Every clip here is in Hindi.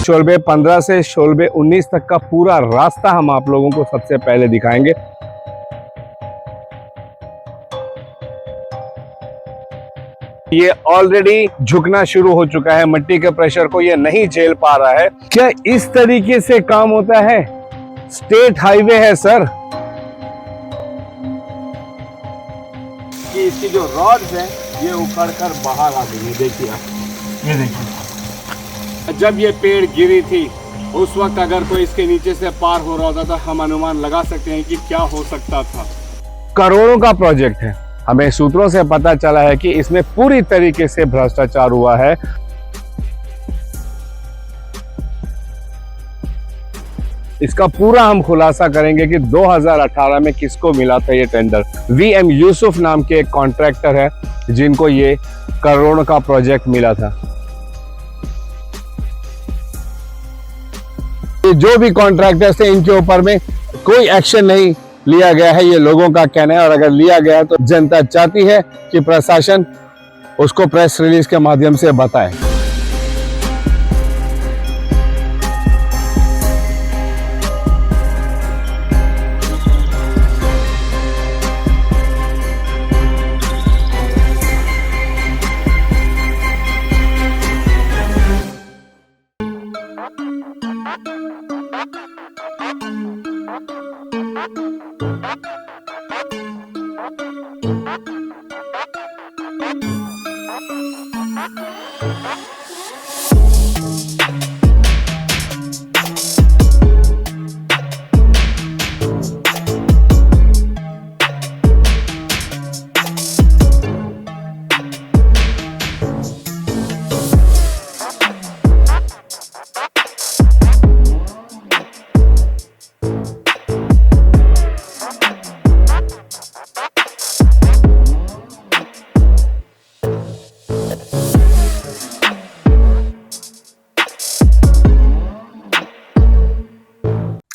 शोलबे 15 से शोलबे 19 तक का पूरा रास्ता हम आप लोगों को सबसे पहले दिखाएंगे। ये ऑलरेडी झुकना शुरू हो चुका है, मिट्टी के प्रेशर को ये नहीं झेल पा रहा है। क्या इस तरीके से काम होता है? स्टेट हाईवे है सर। कि इसकी जो रॉड्स हैं ये उखड़ कर बाहर आ गई है। देखिए आप, ये देखिए, जब ये पेड़ गिरी थी उस वक्त अगर कोई इसके नीचे से पार हो रहा होता तो हम अनुमान लगा सकते हैं कि क्या हो सकता था। करोड़ों का प्रोजेक्ट है। हमें सूत्रों से पता चला है कि इसमें पूरी तरीके से भ्रष्टाचार हुआ है। इसका पूरा हम खुलासा करेंगे कि 2018 में किसको मिला था ये टेंडर। वीएम यूसुफ नाम के एक कॉन्ट्रैक्टर है जिनको ये करोड़ों का प्रोजेक्ट मिला था। ये जो भी कॉन्ट्रैक्टर्स थे इनके ऊपर में कोई एक्शन नहीं लिया गया है, ये लोगों का कहना है। और अगर लिया गया है तो जनता चाहती है कि प्रशासन उसको प्रेस रिलीज के माध्यम से बताए।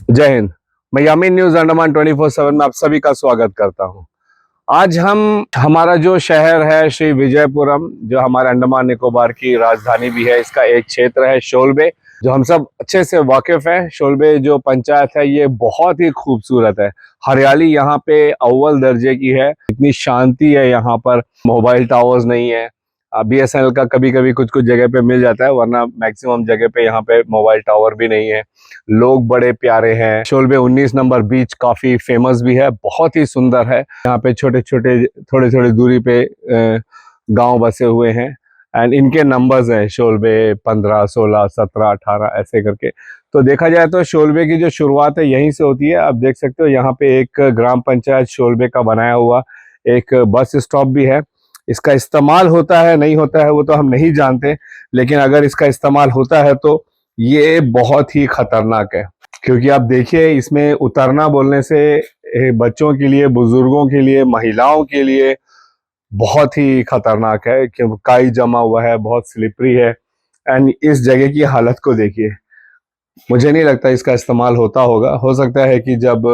जय हिंद। मैं यामीन न्यूज अंडमान 24/7 में आप सभी का स्वागत करता हूं। आज हमारा जो शहर है श्री विजयपुरम, जो हमारे अंडमान निकोबार की राजधानी भी है, इसका एक क्षेत्र है शोलबे, जो हम सब अच्छे से वाकिफ है। शोलबे जो पंचायत है ये बहुत ही खूबसूरत है। हरियाली यहाँ पे अव्वल दर्जे की है, इतनी शांति है यहाँ पर। मोबाइल टावर्स नहीं है, बीएसएनएल का कभी कभी कुछ कुछ जगह पे मिल जाता है, वरना मैक्सिमम जगह पे यहाँ पे मोबाइल टावर भी नहीं है। लोग बड़े प्यारे हैं। शोलबे 19 नंबर बीच काफी फेमस भी है, बहुत ही सुंदर है। यहाँ पे छोटे छोटे थोड़े थोड़े दूरी पे गांव बसे हुए हैं एंड इनके नंबर्स हैं शोलबे 15, 16, 17, 18 ऐसे करके। तो देखा जाए तो शोलबे की जो शुरुआत है यहीं से होती है। आप देख सकते हो यहाँ पे एक ग्राम पंचायत शोलबे का बनाया हुआ एक बस स्टॉप भी है। इसका इस्तेमाल होता है नहीं होता है वो तो हम नहीं जानते, लेकिन अगर इसका इस्तेमाल होता है तो ये बहुत ही खतरनाक है। क्योंकि आप देखिए इसमें उतरना बोलने से बच्चों के लिए, बुजुर्गों के लिए, महिलाओं के लिए बहुत ही खतरनाक है, क्योंकि काई जमा हुआ है, बहुत स्लिपरी है। एंड इस जगह की हालत को देखिए। मुझे नहीं लगता इसका इस्तेमाल होता होगा। हो सकता है कि जब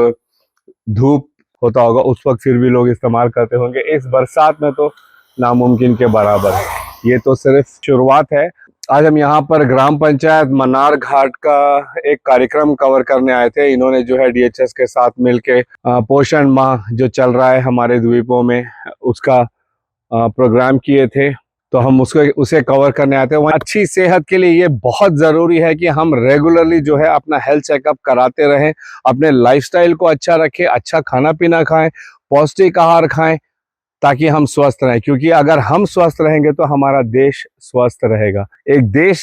धूप होता होगा उस वक्त फिर भी लोग इस्तेमाल करते होंगे। इस बरसात में तो नामुमकिन के बराबर है। ये तो सिर्फ शुरुआत है। आज हम यहाँ पर ग्राम पंचायत मनार घाट का एक कार्यक्रम कवर करने आए थे। इन्होंने जो है डीएचएस के साथ मिलके पोषण माह जो चल रहा है हमारे द्वीपों में, उसका प्रोग्राम किए थे, तो हम उसे कवर करने आते हैं। वहाँ अच्छी सेहत के लिए ये बहुत ज़रूरी है कि हम रेगुलरली जो है अपना हेल्थ चेकअप कराते रहें, अपने लाइफस्टाइल को अच्छा रखें, अच्छा खाना पीना खाएं, पौष्टिक आहार खाएं, ताकि हम स्वस्थ रहें। क्योंकि अगर हम स्वस्थ रहेंगे तो हमारा देश स्वस्थ रहेगा। एक देश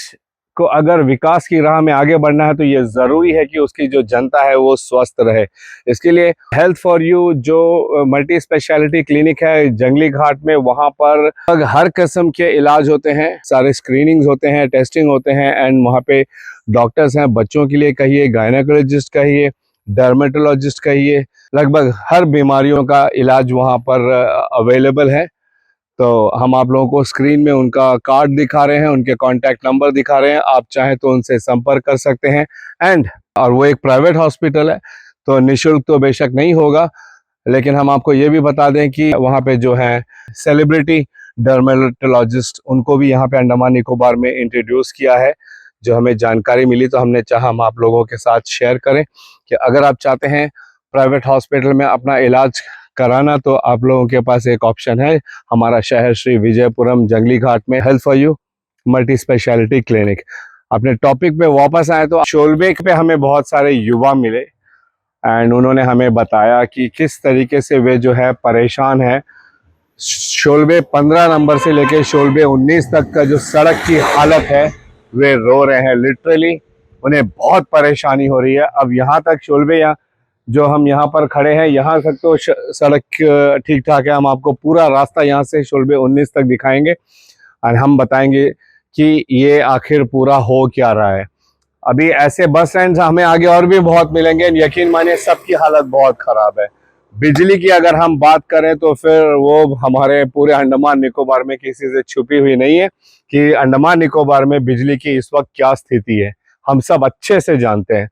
को अगर विकास की राह में आगे बढ़ना है तो ये ज़रूरी है कि उसकी जो जनता है वो स्वस्थ रहे। इसके लिए हेल्थ फॉर यू जो मल्टी स्पेशलिटी क्लिनिक है जंगली घाट में, वहाँ पर हर किस्म के इलाज होते हैं, सारे स्क्रीनिंग्स होते हैं, टेस्टिंग होते हैं एंड वहाँ पे डॉक्टर्स हैं। बच्चों के लिए कहिए, गायनेकोलॉजिस्ट कहिए, डर्मेटोलॉजिस्ट कहिए, लगभग हर बीमारियों का इलाज वहाँ पर अवेलेबल है। तो हम आप लोगों को स्क्रीन में उनका कार्ड दिखा रहे हैं, उनके कॉन्टैक्ट नंबर दिखा रहे हैं। आप चाहें तो उनसे संपर्क कर सकते हैं। और वो एक प्राइवेट हॉस्पिटल है तो निःशुल्क तो बेशक नहीं होगा, लेकिन हम आपको ये भी बता दें कि वहाँ पे जो है सेलिब्रिटी डर्मेटोलॉजिस्ट, उनको भी यहाँ पे अंडमान निकोबार में इंट्रोड्यूस किया है, जो हमें जानकारी मिली, तो हमने चाहा हम आप लोगों के साथ शेयर करें कि अगर आप चाहते हैं प्राइवेट हॉस्पिटल में अपना इलाज कराना, तो आप लोगों के पास एक ऑप्शन है। हमारा शहर श्री विजयपुरम जंगली घाट में health for you multi speciality clinic. अपने टॉपिक पे वापस आए तो शोलबे पे हमें बहुत सारे युवा मिले एंड उन्होंने हमें बताया कि किस तरीके से वे जो है परेशान है। शोलबे 15 नंबर से लेकर शोलबे 19 तक का जो सड़क की हालत है, वे रो रहे हैं लिटरली। उन्हें बहुत परेशानी हो रही है। अब यहाँ तक शोलबे, यहाँ जो हम यहाँ पर खड़े हैं, यहाँ तक तो सड़क ठीक ठाक है। हम आपको पूरा रास्ता यहाँ से शोलबे 19 तक दिखाएंगे और हम बताएंगे कि ये आखिर पूरा हो क्या रहा है। अभी ऐसे बस स्टैंड हमें आगे और भी बहुत मिलेंगे, यकीन मानिए सबकी हालत बहुत खराब है। बिजली की अगर हम बात करें तो फिर वो हमारे पूरे अंडमान निकोबार में किसी से छुपी हुई नहीं है कि अंडमान निकोबार में बिजली की इस वक्त क्या स्थिति है, हम सब अच्छे से जानते हैं।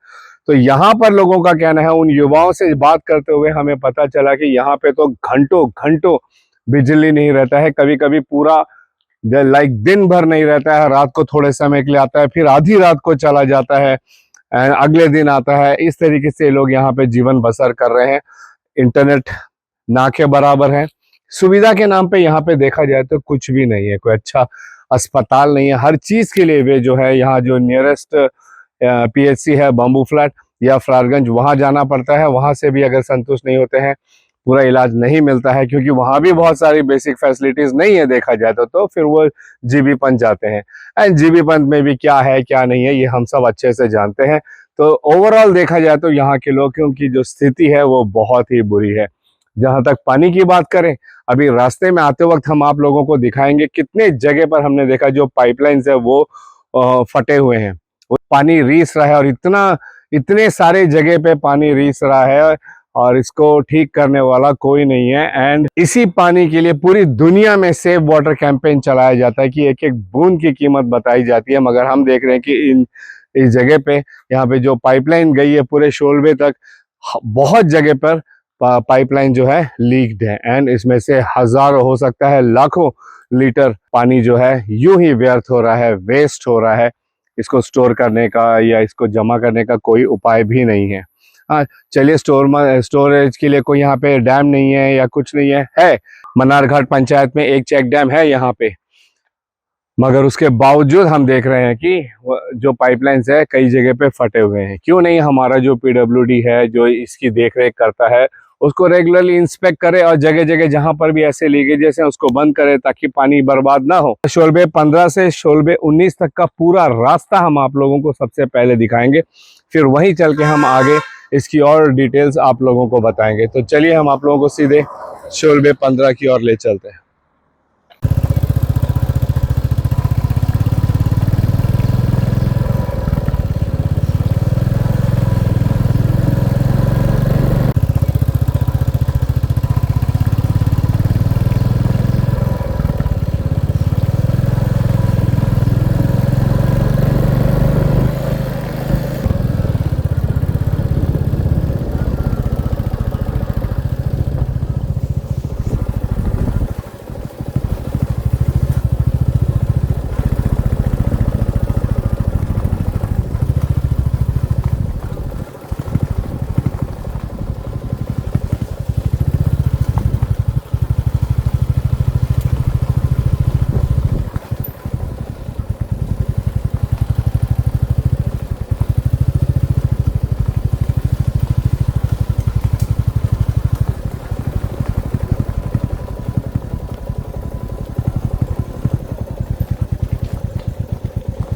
तो यहाँ पर लोगों का कहना है, उन युवाओं से बात करते हुए हमें पता चला कि यहाँ पे तो घंटों घंटों बिजली नहीं रहता है। कभी कभी पूरा दिन भर नहीं रहता है, रात को थोड़े समय के लिए आता है, फिर आधी रात को चला जाता है, अगले दिन आता है। इस तरीके से लोग यहाँ पे जीवन बसर कर रहे हैं। इंटरनेट ना के बराबर है। सुविधा के नाम पे यहाँ पे देखा जाए तो कुछ भी नहीं है, कोई अच्छा अस्पताल नहीं है। हर चीज के लिए वे जो है यहाँ जो नियरेस्ट पीएचसी है बम्बू फ्लैट या फरारगंज, वहां जाना पड़ता है। वहां से भी अगर संतुष्ट नहीं होते हैं, पूरा इलाज नहीं मिलता है, क्योंकि वहां भी बहुत सारी बेसिक फैसिलिटीज नहीं है देखा जाए तो फिर वो जीबी पंत जाते हैं। एंड जीबी पंत में भी क्या है क्या नहीं है ये हम सब अच्छे से जानते हैं। तो ओवरऑल देखा जाए तो यहाँ के लोगों की जो स्थिति है वो बहुत ही बुरी है। जहां तक पानी की बात करें, अभी रास्ते में आते वक्त हम आप लोगों को दिखाएंगे कितने जगह पर हमने देखा जो पाइपलाइंस है वो फटे हुए हैं, वो पानी रीस रहा है और इतने सारे जगह पे पानी रीस रहा है और इसको ठीक करने वाला कोई नहीं है। एंड इसी पानी के लिए पूरी दुनिया में सेव वाटर कैंपेन चलाया जाता है कि एक एक बूंद की कीमत बताई जाती है, मगर हम देख रहे हैं कि इस जगह पे यहाँ पे जो पाइपलाइन गई है पूरे शोलबे तक, बहुत जगह पर पाइपलाइन जो है लीक्ड है एंड इसमें से हजारों, हो सकता है लाखों लीटर पानी जो है यूं ही व्यर्थ हो रहा है, वेस्ट हो रहा है। इसको स्टोर करने का या इसको जमा करने का कोई उपाय भी नहीं है। हाँ चलिए, स्टोरेज के लिए कोई यहाँ पे डैम नहीं है या कुछ नहीं है मनारघाट पंचायत में एक चेक डैम है यहाँ पे, मगर उसके बावजूद हम देख रहे हैं कि जो पाइपलाइंस है कई जगह पे फटे हुए हैं। क्यों नहीं हमारा जो पीडब्ल्यूडी है जो इसकी देखरेख करता है उसको रेगुलरली इंस्पेक्ट करे और जगह जगह जहां पर भी ऐसे लीकेजेस हैं उसको बंद करे ताकि पानी बर्बाद ना हो। शोलबे 15 से शोलबे 19 तक का पूरा रास्ता हम आप लोगों को सबसे पहले दिखाएंगे, फिर वहीं चल के हम आगे इसकी और डिटेल्स आप लोगों को बताएंगे। तो चलिए हम आप लोगों को सीधे शोलबे 15 की ओर ले चलते हैं।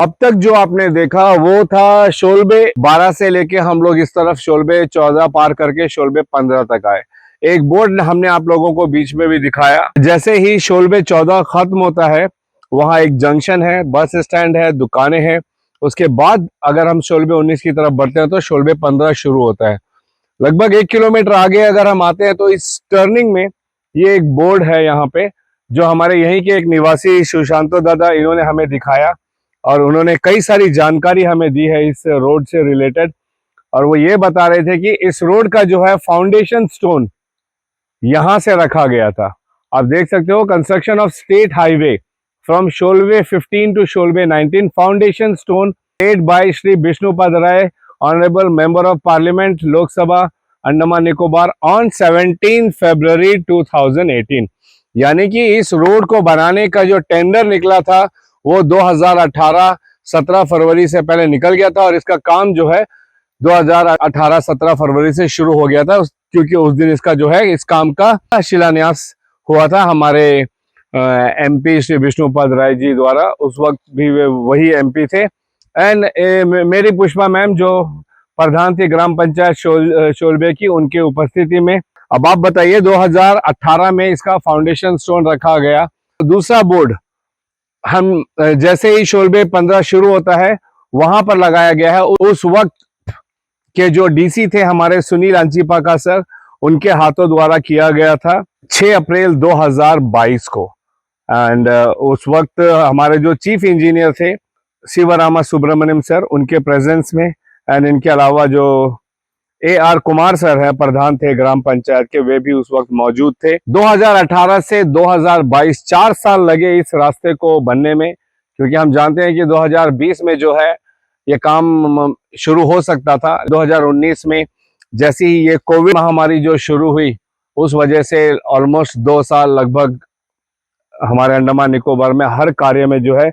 अब तक जो आपने देखा वो था शोलबे 12 से लेके हम लोग इस तरफ शोलबे 14 पार करके शोलबे 15 तक आए। एक बोर्ड हमने आप लोगों को बीच में भी दिखाया। जैसे ही शोलबे 14 खत्म होता है वहां एक जंक्शन है, बस स्टैंड है, दुकानें हैं। उसके बाद अगर हम शोलबे 19 की तरफ बढ़ते हैं तो शोलबे 15 शुरू होता है। लगभग 1 किलोमीटर आगे अगर हम आते हैं तो इस टर्निंग में ये एक बोर्ड है यहाँ पे, जो हमारे यहीं के एक निवासी सुशांतो दादा इन्होंने हमें दिखाया और उन्होंने कई सारी जानकारी हमें दी है इस रोड से रिलेटेड। और वो ये बता रहे थे कि इस रोड का जो है फाउंडेशन स्टोन यहां से रखा गया था। आप देख सकते हो, construction of state highway from Shoal Bay 15 to Shoal Bay 19, foundation stone made by Shri Bishnupad Rai, Honorable Member of Parliament, Lok Sabha, Andaman Nicobar on 17 फरवरी 2018। यानी कि इस रोड को बनाने का जो टेंडर निकला था वो 2018-17 फरवरी से पहले निकल गया था और इसका काम जो है 2018-17 फरवरी से शुरू हो गया था, क्योंकि उस दिन इसका जो है इस काम का शिलान्यास हुआ था हमारे एमपी श्री विष्णुपद राय जी द्वारा। उस वक्त भी वे वही एमपी थे। एंड मेरी पुष्पा मैम जो प्रधान थी ग्राम पंचायत शोलबे की, उनके उपस्थिति में। अब आप बताइए 2018 में इसका फाउंडेशन स्टोन रखा गया। दूसरा बोर्ड हम जैसे ही शोलबे 15 शुरू होता है वहां पर लगाया गया है। उस वक्त के जो डीसी थे हमारे सुनील अंचिपाका सर, उनके हाथों द्वारा किया गया था 6 अप्रैल 2022 को। एंड उस वक्त हमारे जो चीफ इंजीनियर थे शिवरामा सुब्रमण्यम सर, उनके प्रेजेंस में, एंड इनके अलावा जो AR कुमार सर है, प्रधान थे ग्राम पंचायत के, वे भी उस वक्त मौजूद थे। 2018 से 2022 4 साल लगे इस रास्ते को बनने में, क्योंकि हम जानते हैं कि 2020 में जो है ये काम शुरू हो सकता था। 2019 में जैसी ही ये कोविड महामारी जो शुरू हुई, उस वजह से ऑलमोस्ट 2 साल लगभग हमारे अंडमान निकोबार में हर कार्य में जो है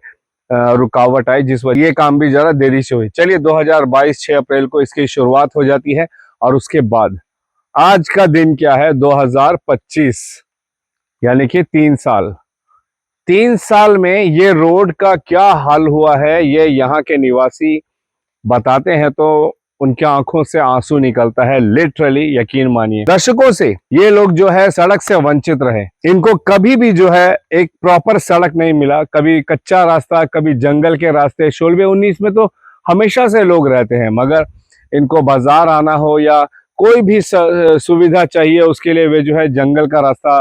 रुकावट आई, जिस वजह ये काम भी जरा देरी से हुई। चलिए 2022 6 अप्रैल को इसकी शुरुआत हो जाती है और उसके बाद आज का दिन क्या है 2025, यानी कि 3 साल में ये रोड का क्या हाल हुआ है ये यहाँ के निवासी बताते हैं तो उनके आंखों से आंसू निकलता है, लिटरली, यकीन मानिए। दशकों से ये लोग जो है सड़क से वंचित रहे। इनको कभी भी जो है एक प्रॉपर सड़क नहीं मिला, कभी कच्चा रास्ता, कभी जंगल के रास्ते। शोलबे 19 में तो हमेशा से लोग रहते हैं, मगर इनको बाजार आना हो या कोई भी सुविधा चाहिए उसके लिए वे जो है जंगल का रास्ता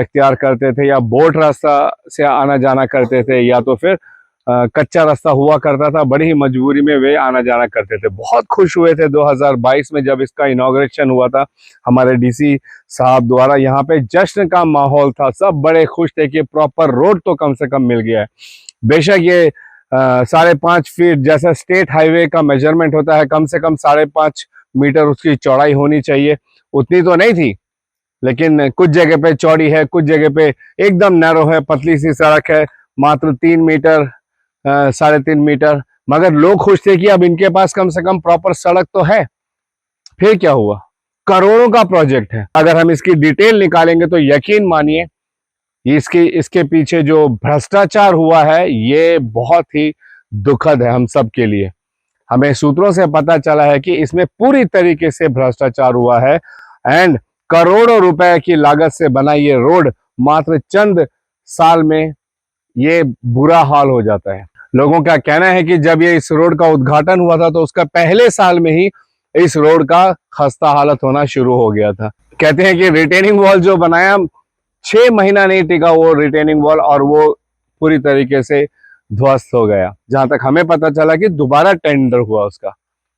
इख्तियार करते थे, या बोट रास्ता से आना जाना करते थे, या तो फिर कच्चा रास्ता हुआ करता था। बड़ी ही मजबूरी में वे आना जाना करते थे। बहुत खुश हुए थे 2022 में जब इसका इनॉग्रेशन हुआ था हमारे डीसी साहब द्वारा। यहाँ पे जश्न का माहौल था, सब बड़े खुश थे कि प्रॉपर रोड तो कम से कम मिल गया है। बेशक ये 5.5 फीट जैसा स्टेट हाईवे का मेजरमेंट होता है, कम से कम 5.5 मीटर उसकी चौड़ाई होनी चाहिए, उतनी तो नहीं थी, लेकिन कुछ जगह पे चौड़ी है, कुछ जगह पे एकदम नैरो है, पतली सी सड़क है, मात्र 3 मीटर 3.5 मीटर। मगर लोग खुश थे कि अब इनके पास कम से कम प्रॉपर सड़क तो है। फिर क्या हुआ, करोड़ों का प्रोजेक्ट है। अगर हम इसकी डिटेल निकालेंगे तो यकीन मानिए इसके पीछे जो भ्रष्टाचार हुआ है ये बहुत ही दुखद है हम सब के लिए। हमें सूत्रों से पता चला है कि इसमें पूरी तरीके से भ्रष्टाचार हुआ है एंड करोड़ों रुपए की लागत से बना ये रोड मात्र चंद साल में ये बुरा हाल हो जाता है। लोगों का कहना है कि जब ये इस रोड का उद्घाटन हुआ था तो उसका पहले साल में ही इस रोड का खस्ता हालत होना शुरू हो गया था। कहते हैं कि रिटेनिंग वॉल जो बनाया 6 महीना नहीं टिका वो रिटेनिंग वॉल, और वो पूरी तरीके से ध्वस्त हो गया। जहां तक हमें पता चला कि दोबारा टेंडर हुआ, उसका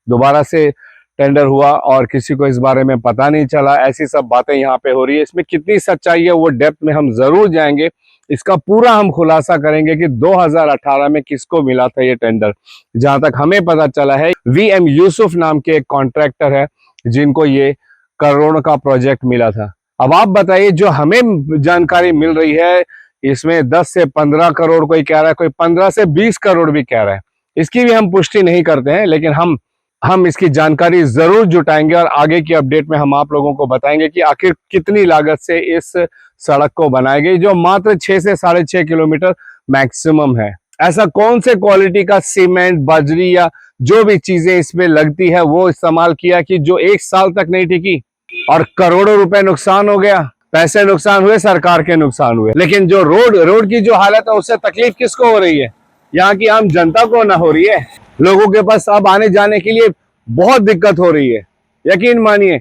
दोबारा से टेंडर हुआ और किसी को इस बारे में पता नहीं चला। ऐसी सब बातें यहाँ पे हो रही है। इसमें कितनी सच्चाई है वो डेप्थ में हम जरूर जाएंगे, इसका पूरा हम खुलासा करेंगे कि 2018 में किसको मिला था ये टेंडर। जहां तक हमें पता चला है VM यूसुफ नाम के एक कॉन्ट्रैक्टर है जिनको ये करोड़ों का प्रोजेक्ट मिला था। अब आप बताइए, जो हमें जानकारी मिल रही है इसमें 10 से 15 करोड़ कोई कह रहा है, कोई 15 से 20 करोड़ भी कह रहा है। इसकी भी हम पुष्टि नहीं करते हैं, लेकिन हम इसकी जानकारी जरूर जुटाएंगे और आगे की अपडेट में हम आप लोगों को बताएंगे कि आखिर कितनी लागत से इस सड़क को बनाई गई, जो मात्र 6 से 6.5 किलोमीटर मैक्सिमम है। ऐसा कौन से क्वालिटी का सीमेंट, बजरी या जो भी चीजें इसमें लगती है वो इस्तेमाल किया कि जो 1 साल तक नहीं टिकी और करोड़ों रुपए नुकसान हो गया। पैसे नुकसान हुए, सरकार के नुकसान हुए, लेकिन जो रोड की जो हालत है उससे तकलीफ किसको हो रही है? यहाँ की आम जनता को ना हो रही है। लोगों के पास अब आने जाने के लिए बहुत दिक्कत हो रही है। यकीन मानिए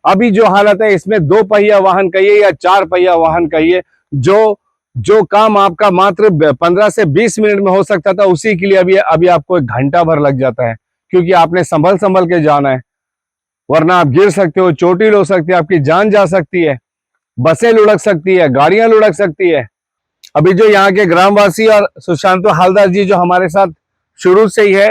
अभी जो हालत है इसमें 2 पहिया वाहन कहिए या 4 पहिया वाहन कहिए, जो काम आपका मात्र 15 से 20 मिनट में हो सकता था उसी के लिए अभी आपको 1 घंटा भर लग जाता है, क्योंकि आपने संभल के जाना है, वरना आप गिर सकते हो, चोटिल हो सकती है, आपकी जान जा सकती है, बसें लुढ़क सकती है, गाड़ियां लुढ़क सकती है। अभी जो यहाँ के ग्रामवासी और सुशांतो हालदार जी जो हमारे साथ शुरू से ही है,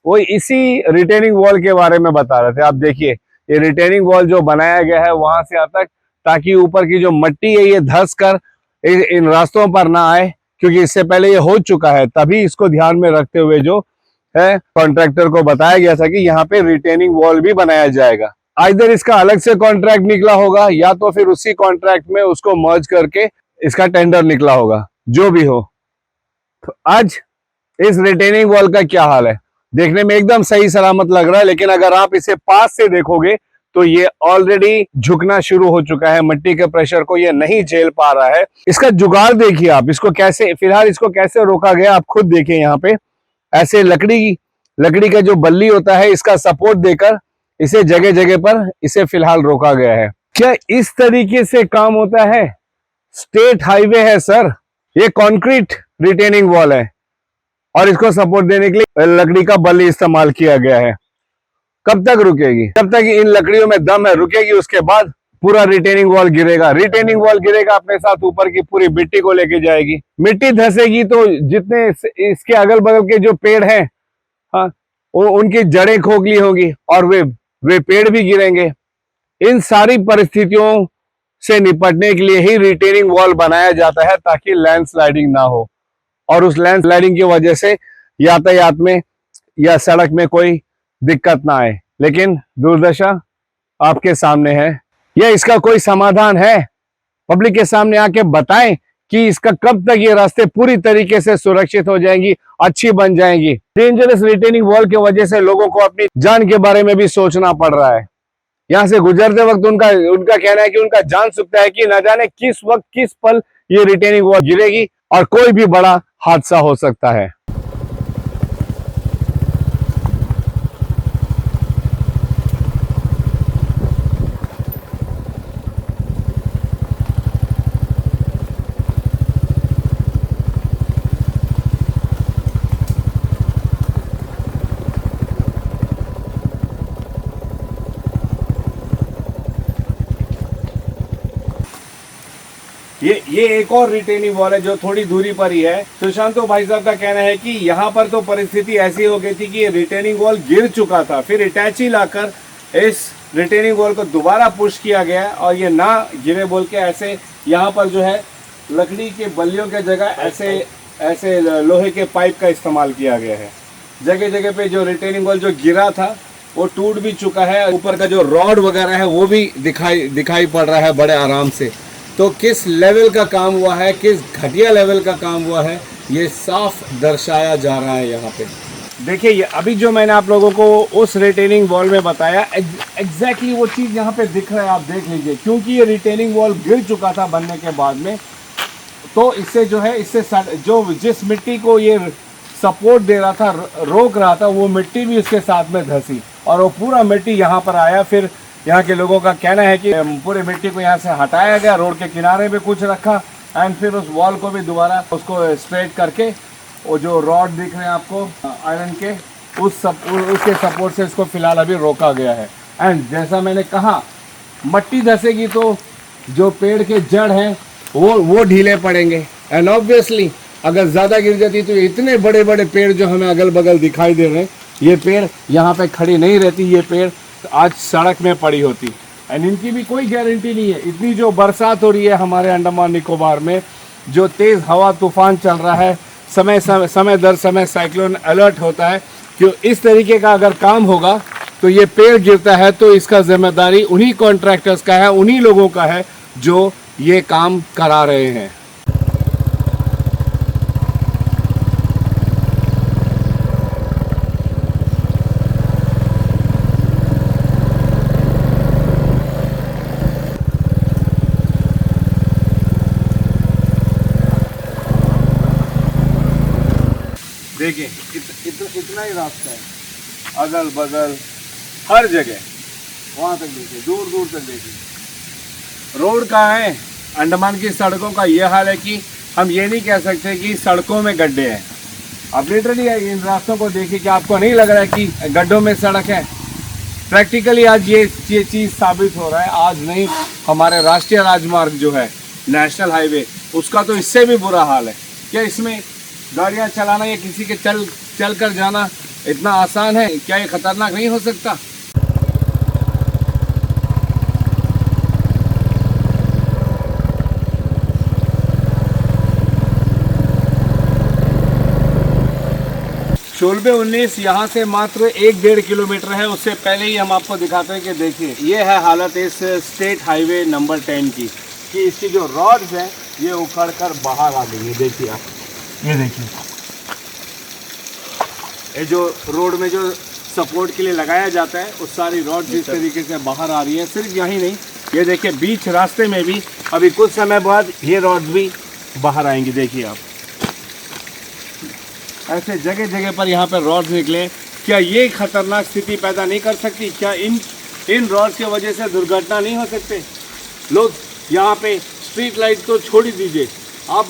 वो इसी रिटेनिंग वॉल के बारे में बता रहे थे। आप देखिए ये रिटेनिंग वॉल जो बनाया गया है वहां से यहाँ तक, ताकि ऊपर की जो मट्टी है ये धंस कर इन रास्तों पर ना आए, क्योंकि इससे पहले ये हो चुका है। तभी इसको ध्यान में रखते हुए जो है कॉन्ट्रैक्टर को बताया गया था कि यहाँ पे रिटेनिंग वॉल भी बनाया जाएगा। इधर इसका अलग से कॉन्ट्रैक्ट निकला होगा या तो फिर उसी कॉन्ट्रैक्ट में उसको मर्ज करके इसका टेंडर निकला होगा, जो भी हो। तो आज इस रिटेनिंग वॉल का क्या हाल है? देखने में एकदम सही सलामत लग रहा है, लेकिन अगर आप इसे पास से देखोगे तो ये ऑलरेडी झुकना शुरू हो चुका है। मिट्टी के प्रेशर को ये नहीं झेल पा रहा है। इसका जुगाड़ देखिए आप, इसको कैसे फिलहाल इसको कैसे रोका गया आप खुद देखिए। यहाँ पे ऐसे लकड़ी का जो बल्ली होता है इसका सपोर्ट देकर इसे जगह जगह पर इसे फिलहाल रोका गया है। क्या इस तरीके से काम होता है? स्टेट हाईवे है सर, ये कंक्रीट रिटेनिंग वॉल है और इसको सपोर्ट देने के लिए लकड़ी का बल्ली इस्तेमाल किया गया है। कब तक रुकेगी? जब तक इन लकड़ियों में दम है रुकेगी, उसके बाद पूरा रिटेनिंग वॉल गिरेगा। रिटेनिंग वॉल गिरेगा अपने साथ ऊपर की पूरी मिट्टी को लेके जाएगी। मिट्टी धंसेगी तो जितने इसके अगल बगल के जो पेड़ हैं, हाँ, वो उनकी जड़ें खोखली होगी और वे पेड़ भी गिरेंगे। इन सारी परिस्थितियों से निपटने के लिए ही रिटेनिंग वॉल बनाया जाता है, ताकि लैंडस्लाइडिंग ना हो और उस लैंडस्लाइडिंग की वजह से यातायात में या सड़क में कोई दिक्कत ना आए। लेकिन दुर्दशा आपके सामने है। यह इसका कोई समाधान है? पब्लिक के सामने आके बताएं कि इसका कब तक ये रास्ते पूरी तरीके से सुरक्षित हो जाएंगी, अच्छी बन जाएंगी। डेंजरस रिटेनिंग वॉल की वजह से लोगों को अपनी जान के बारे में भी सोचना पड़ रहा है। यहाँ से गुजरते वक्त उनका कहना है कि उनका जान सकता है कि न जाने किस वक्त किस पल ये रिटेनिंग वॉल गिरेगी और कोई भी बड़ा हादसा हो सकता है। ये एक और रिटेनिंग वॉल है जो थोड़ी दूरी पर ही है। सुशांतो भाई साहब का कहना है कि यहाँ पर तो परिस्थिति ऐसी हो गई थी कि ये रिटेनिंग वॉल गिर चुका था, फिर इटैची लाकर इस रिटेनिंग वॉल को दोबारा पुश किया गया और ये ना गिरे बोल के ऐसे यहाँ पर जो है लकड़ी के बल्लियों के जगह ऐसे लोहे के पाइप का इस्तेमाल किया गया है। जगह जगह पे जो रिटेनिंग वॉल जो गिरा था वो टूट भी चुका है। ऊपर का जो रॉड वगैरह है वो भी दिखाई पड़ रहा है बड़े आराम से। तो किस लेवल का काम हुआ है, किस घटिया लेवल का काम हुआ है, ये साफ दर्शाया जा रहा है यहाँ पे। देखिए ये अभी जो मैंने आप लोगों को उस रिटेनिंग वॉल में बताया, एग्जैक्टली वो चीज़ यहाँ पे दिख रहा है, आप देख लीजिए। क्योंकि ये रिटेनिंग वॉल गिर चुका था बनने के बाद में, तो इससे जो है जो जिस मिट्टी को ये सपोर्ट दे रहा था, रोक रहा था, वो मिट्टी भी उसके साथ में धंसी और वो पूरा मिट्टी यहाँ पर आया। फिर यहाँ के लोगों का कहना है कि पूरी मिट्टी को यहाँ से हटाया गया, रोड के किनारे पे कुछ रखा एंड फिर उस वॉल को भी दोबारा उसको स्ट्रेट करके वो जो रॉड दिख रहे हैं आपको आयरन के, उसके सपोर्ट से इसको फिलहाल अभी रोका गया है। एंड जैसा मैंने कहा, मट्टी धंसेगी तो जो पेड़ के जड़ हैं वो ढीले पड़ेंगे एंड ऑब्वियसली अगर ज़्यादा गिर जाती तो इतने बड़े बड़े पेड़ जो हमें अगल बगल दिखाई दे रहे हैं, ये पेड़ यहाँ पे खड़ी नहीं रहती, ये पेड़ आज सड़क में पड़ी होती। एंड इनकी भी कोई गारंटी नहीं है। इतनी जो बरसात हो रही है हमारे अंडमान निकोबार में, जो तेज़ हवा तूफान चल रहा है, समय दर समय साइक्लोन अलर्ट होता है, कि इस तरीके का अगर काम होगा तो ये पेड़ गिरता है तो इसका जिम्मेदारी उन्हीं कॉन्ट्रैक्टर्स का है, उन्हीं लोगों का है जो ये काम करा रहे हैं। देखिए इतना ही रास्ता है, अगल बगल हर जगह, वहाँ तक देखिए, दूर दूर तक देखिए। रोड कहाँ है? अंडमान की सड़कों का ये हाल है कि हम ये नहीं कह सकते कि सड़कों में गड्ढे हैं। आप लिटरली इन रास्तों को देखिए कि आपको नहीं लग रहा है कि गड्ढों में सड़क है। प्रैक्टिकली आज ये चीज़ साबित हो रहा है। आज नहीं, हमारे राष्ट्रीय राजमार्ग जो है, नेशनल हाईवे, उसका तो इससे भी बुरा हाल है। क्या इसमें गाड़ियाँ चलाना या किसी के चल कर जाना इतना आसान है, क्या ये खतरनाक नहीं हो सकता? शोलबे 19 यहाँ से मात्र 1-1.5 किलोमीटर है। उससे पहले ही हम आपको दिखाते हैं कि देखिए ये है हालत इस स्टेट हाईवे नंबर 10 की, कि इसकी जो रॉड्स हैं ये उखड़ कर बाहर आ गई है। देखिए आप, ये देखिए, ये जो रोड में जो सपोर्ट के लिए लगाया जाता है वो सारी रॉड्स इस तरीके से बाहर आ रही है। सिर्फ यहीं नहीं, ये देखिए बीच रास्ते में भी अभी कुछ समय बाद ये रॉड्स भी बाहर आएंगी। देखिए आप, ऐसे जगह जगह पर यहाँ पर रॉड्स निकले। क्या ये खतरनाक स्थिति पैदा नहीं कर सकती? क्या इन रॉड्स की वजह से दुर्घटना नहीं हो सकते? लोग यहाँ पे स्ट्रीट लाइट तो छोड़ ही दीजिए, आप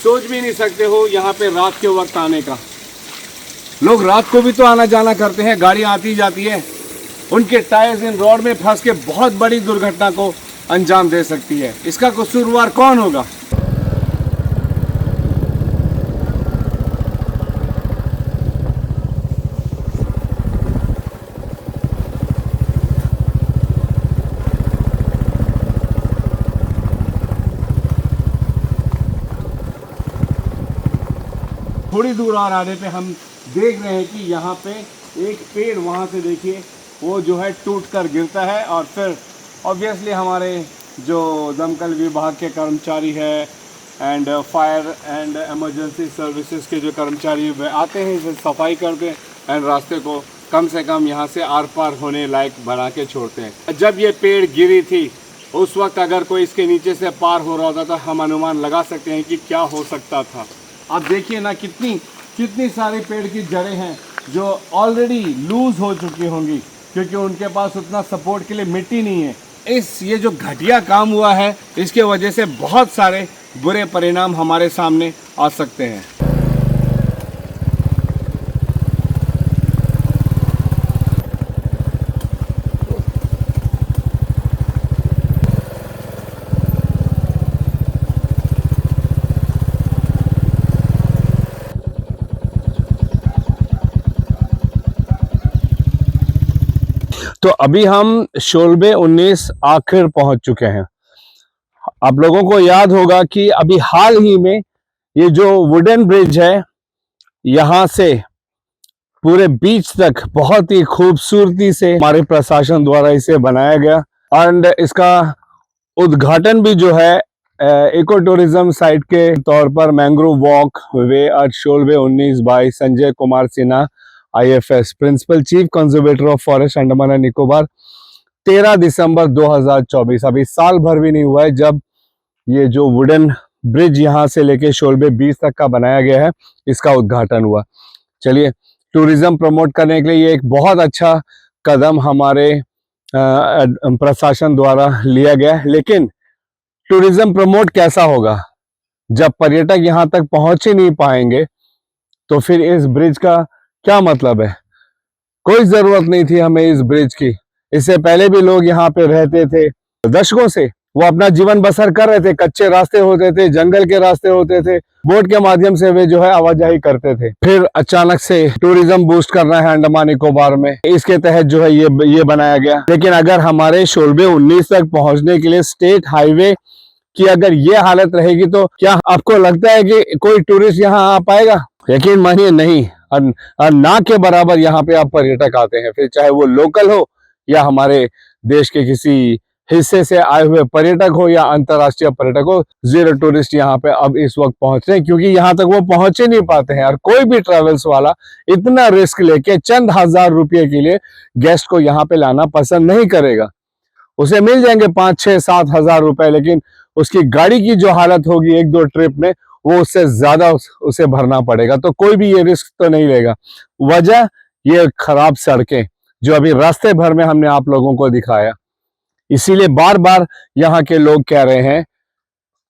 सोच भी नहीं सकते हो यहाँ पे रात के वक्त आने का। लोग रात को भी तो आना जाना करते हैं, गाड़ी आती जाती है, उनके टायर्स इन रॉड में फंस के बहुत बड़ी दुर्घटना को अंजाम दे सकती है। इसका कसूरवार कौन होगा? थोड़ी दूर और आने पे हम देख रहे हैं कि यहाँ पे एक पेड़, वहाँ से देखिए, वो जो है टूट कर गिरता है और फिर ऑब्वियसली हमारे जो दमकल विभाग के कर्मचारी है and fire and emergency services के जो कर्मचारी वे आते हैं, इसे सफाई करते हैं एंड रास्ते को कम से कम यहाँ से आर पार होने लायक बना के छोड़ते हैं। जब ये पेड़ गिरी थी उस वक्त अगर कोई इसके नीचे से पार हो रहा होता तो हम अनुमान लगा सकते हैं कि क्या हो सकता था। आप देखिए ना, कितनी सारी पेड़ की जड़ें हैं जो ऑलरेडी लूज हो चुकी होंगी, क्योंकि उनके पास उतना सपोर्ट के लिए मिट्टी नहीं है। ये जो घटिया काम हुआ है, इसके वजह से बहुत सारे बुरे परिणाम हमारे सामने आ सकते हैं। तो अभी हम शोलबे 19 आखिर पहुंच चुके हैं। आप लोगों को याद होगा कि अभी हाल ही में ये जो वुडन ब्रिज है, यहां से पूरे बीच तक बहुत ही खूबसूरती से हमारे प्रशासन द्वारा इसे बनाया गया एंड इसका उद्घाटन भी जो है इको टूरिज्म साइट के तौर पर mangrove walkway at Shoal Bay 19 by Sanjay Kumar Sinha IFS, principal chief conservator of forest Andaman and Nicobar, 13 दिसंबर 2024, अभी साल भर भी नहीं हुआ है जब ये जो वुडन ब्रिज यहाँ से लेके शोलबे 20 तक का बनाया गया है, इसका उद्घाटन हुआ। चलिए, टूरिज्म प्रमोट करने के लिए ये एक बहुत अच्छा कदम हमारे प्रशासन द्वारा लिया गया है। लेकिन टूरिज्म प्रमोट कैसा होगा जब पर्यटक यहाँ तक पहुंच ही नहीं पाएंगे? तो फिर इस ब्रिज का क्या मतलब है? कोई जरूरत नहीं थी हमें इस ब्रिज की। इससे पहले भी लोग यहाँ पे रहते थे, दशकों से वो अपना जीवन बसर कर रहे थे। कच्चे रास्ते होते थे, जंगल के रास्ते होते थे, बोट के माध्यम से वे जो है आवाजाही करते थे। फिर अचानक से टूरिज्म बूस्ट करना है अंडमान निकोबार में, इसके तहत जो है ये बनाया गया। लेकिन अगर हमारे शोलबे 19 तक पहुंचने के लिए स्टेट हाईवे की अगर ये हालत रहेगी तो क्या आपको लगता है कि कोई टूरिस्ट यहाँ आ पाएगा? यकीन मानिए नहीं। और ना के बराबर यहाँ पे आप पर्यटक आते हैं, फिर चाहे वो लोकल हो या हमारे देश के किसी हिस्से से आए हुए पर्यटक हो या अंतर्राष्ट्रीय पर्यटक हो, जीरो टूरिस्ट यहाँ पे अब इस वक्त पहुंच रहे हैं, क्योंकि यहाँ तक वो पहुंच ही नहीं पाते हैं। और कोई भी ट्रेवल्स वाला इतना रिस्क लेके चंद हजार रुपये के लिए गेस्ट को यहाँ पे लाना पसंद नहीं करेगा। उसे मिल जाएंगे 5-6-7 हजार रुपए, लेकिन उसकी गाड़ी की जो हालत होगी 1-2 ट्रिप में, वो उससे ज्यादा उसे भरना पड़ेगा। तो कोई भी ये रिस्क तो नहीं लेगा। वजह ये खराब सड़कें जो अभी रास्ते भर में हमने आप लोगों को दिखाया। इसीलिए बार बार यहाँ के लोग कह रहे हैं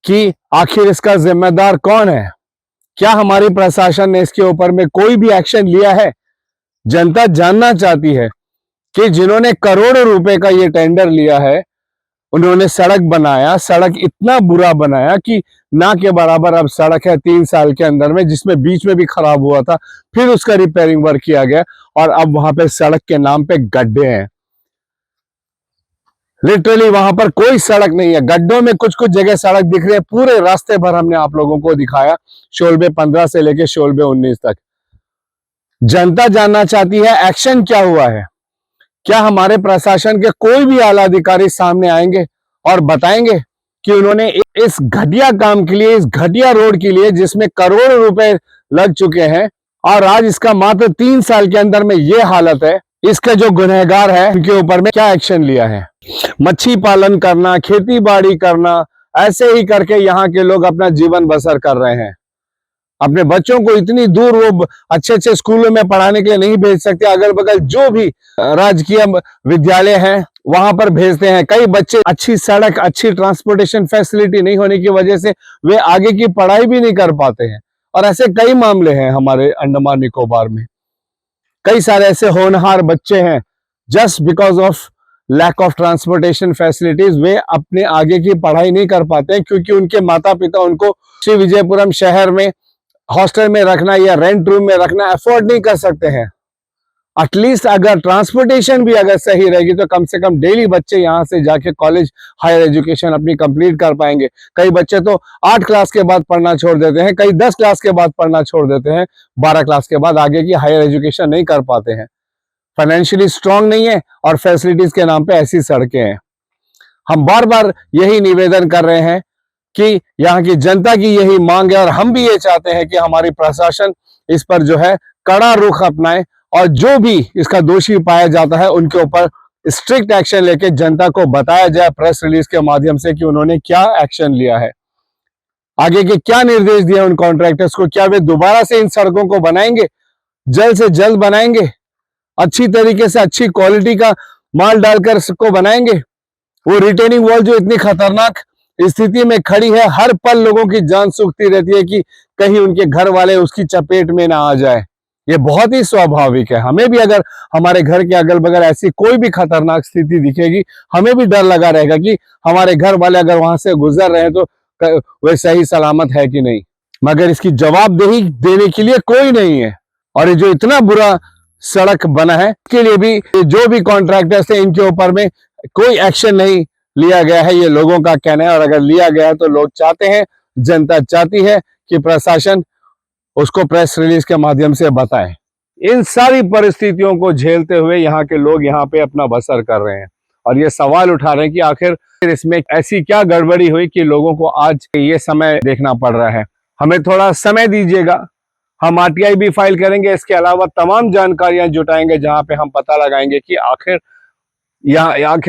कि आखिर इसका जिम्मेदार कौन है? क्या हमारी प्रशासन ने इसके ऊपर में कोई भी एक्शन लिया है? जनता जानना चाहती है कि जिन्होंने करोड़ों रुपए का ये टेंडर लिया है, उन्होंने सड़क बनाया, सड़क इतना बुरा बनाया कि ना के बराबर अब सड़क है 3 साल के अंदर में, जिसमें बीच में भी खराब हुआ था, फिर उसका रिपेयरिंग वर्क किया गया और अब वहां पे सड़क के नाम पे गड्ढे हैं। लिटरली वहां पर कोई सड़क नहीं है, गड्ढों में कुछ कुछ जगह सड़क दिख रही है। पूरे रास्ते भर हमने आप लोगों को दिखाया, शोलबे 15 से लेके शोलबे 19 तक। जनता जानना चाहती है एक्शन क्या हुआ है। क्या हमारे प्रशासन के कोई भी आला अधिकारी सामने आएंगे और बताएंगे कि उन्होंने इस घटिया काम के लिए, इस घटिया रोड के लिए जिसमें करोड़ों रुपए लग चुके हैं और आज इसका मात्र 3 साल के अंदर में ये हालत है, इसका जो गुनहगार है उनके ऊपर में क्या एक्शन लिया है। मच्छी पालन करना, खेती बाड़ी करना, ऐसे ही करके यहाँ के लोग अपना जीवन बसर कर रहे हैं। अपने बच्चों को इतनी दूर वो अच्छे अच्छे स्कूलों में पढ़ाने के लिए नहीं भेज सकते, अगल बगल जो भी राजकीय विद्यालय हैं वहां पर भेजते हैं। कई बच्चे अच्छी सड़क, अच्छी ट्रांसपोर्टेशन फैसिलिटी नहीं होने की वजह से वे आगे की पढ़ाई भी नहीं कर पाते हैं। और ऐसे कई मामले हैं हमारे अंडमान निकोबार में। कई सारे ऐसे होनहार बच्चे हैं, just because of lack of transportation facilities वे अपने आगे की पढ़ाई नहीं कर पाते हैं, क्योंकि उनके माता पिता उनको श्री विजयपुरम शहर में हॉस्टल में रखना या रेंट रूम में रखना अफोर्ड नहीं कर सकते हैं। एटलीस्ट अगर ट्रांसपोर्टेशन भी अगर सही रहेगी तो कम से कम डेली बच्चे यहाँ से जाके कॉलेज, हायर एजुकेशन अपनी कंप्लीट कर पाएंगे। कई बच्चे तो 8 क्लास के बाद पढ़ना छोड़ देते हैं, कई 10 क्लास के बाद पढ़ना छोड़ देते हैं, 12 क्लास के बाद आगे की हायर एजुकेशन नहीं कर पाते हैं। फाइनेंशियली स्ट्रांग नहीं है और फैसिलिटीज के नाम पे ऐसी सड़कें हैं। हम बार बार यही निवेदन कर रहे हैं कि यहाँ की जनता की यही मांग है और हम भी ये चाहते हैं कि हमारी प्रशासन इस पर जो है कड़ा रुख अपनाए और जो भी इसका दोषी पाया जाता है उनके ऊपर स्ट्रिक्ट एक्शन लेके जनता को बताया जाए प्रेस रिलीज के माध्यम से कि उन्होंने क्या एक्शन लिया है, आगे के क्या निर्देश दिए उन कॉन्ट्रैक्टर्स को। क्या वे दोबारा से इन सड़कों को बनाएंगे, जल्द से जल्द बनाएंगे, अच्छी तरीके से अच्छी क्वालिटी का माल डालकर इसको बनाएंगे। वो रिटेनिंग वॉल जो इतनी खतरनाक स्थिति में खड़ी है, हर पल लोगों की जान सूखती रहती है कि कहीं उनके घर वाले उसकी चपेट में ना आ जाए। ये बहुत ही स्वाभाविक है। हमें भी अगर हमारे घर के अगल बगल ऐसी कोई भी खतरनाक स्थिति दिखेगी, हमें भी डर लगा रहेगा कि हमारे घर वाले अगर वहां से गुजर रहे हैं तो वे सही सलामत है कि नहीं। मगर इसकी जवाबदेही देने के लिए कोई नहीं है। और ये जो इतना बुरा सड़क बना है, इसके लिए भी जो भी कॉन्ट्रैक्टर्स हैं इनके ऊपर में कोई एक्शन नहीं लिया गया है, ये लोगों का कहना है। और अगर लिया गया है तो लोग चाहते हैं, जनता चाहती है कि प्रशासन उसको प्रेस रिलीज के माध्यम से बताए। इन सारी परिस्थितियों को झेलते हुए यहाँ के लोग यहाँ पे अपना बसर कर रहे हैं और ये सवाल उठा रहे हैं कि आखिर इसमें ऐसी क्या गड़बड़ी हुई कि लोगों को आज ये समय देखना पड़ रहा है। हमें थोड़ा समय दीजिएगा, हम आरटीआई भी फाइल करेंगे, इसके अलावा तमाम जानकारियां जुटाएंगे जहां पे हम पता लगाएंगे कि आखिर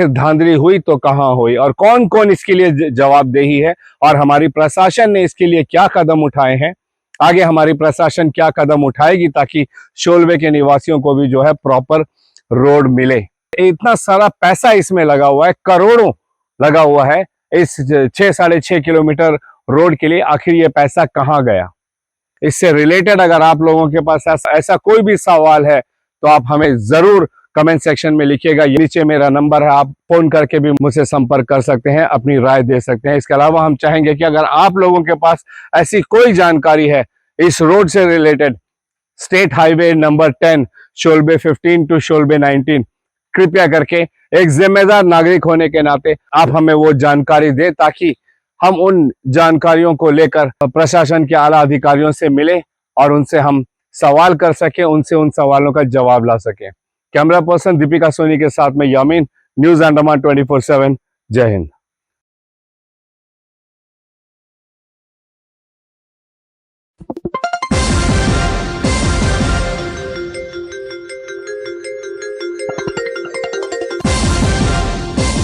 धांधली हुई तो कहां हुई और कौन कौन इसके लिए जवाबदेही है और हमारी प्रशासन ने इसके लिए क्या कदम उठाए हैं। आगे हमारी प्रशासन क्या कदम उठाएगी ताकि शोलबे के निवासियों को भी जो है प्रॉपर रोड मिले। इतना सारा पैसा इसमें लगा हुआ है, करोड़ों लगा हुआ है इस 6-6.5 किलोमीटर रोड के लिए। आखिर ये पैसा कहाँ गया? इससे रिलेटेड अगर आप लोगों के पास ऐसा कोई भी सवाल है तो आप हमें जरूर कमेंट सेक्शन में लिखिएगा। नीचे मेरा नंबर है, आप फोन करके भी मुझसे संपर्क कर सकते हैं, अपनी राय दे सकते हैं। इसके अलावा हम चाहेंगे कि अगर आप लोगों के पास ऐसी कोई जानकारी है इस रोड से related, state highway number 10 Shoal Bay 15 to Shoal Bay 19, कृपया करके एक जिम्मेदार नागरिक होने के नाते आप हमें वो जानकारी दें ताकि हम उन जानकारियों को लेकर प्रशासन के आला अधिकारियों से मिले और उनसे हम सवाल कर सकें, उनसे उन सवालों का जवाब ला सकें। कैमरा पर्सन दीपिका सोनी के साथ में यामीन, न्यूज अंडमान 24/7। जय हिंद।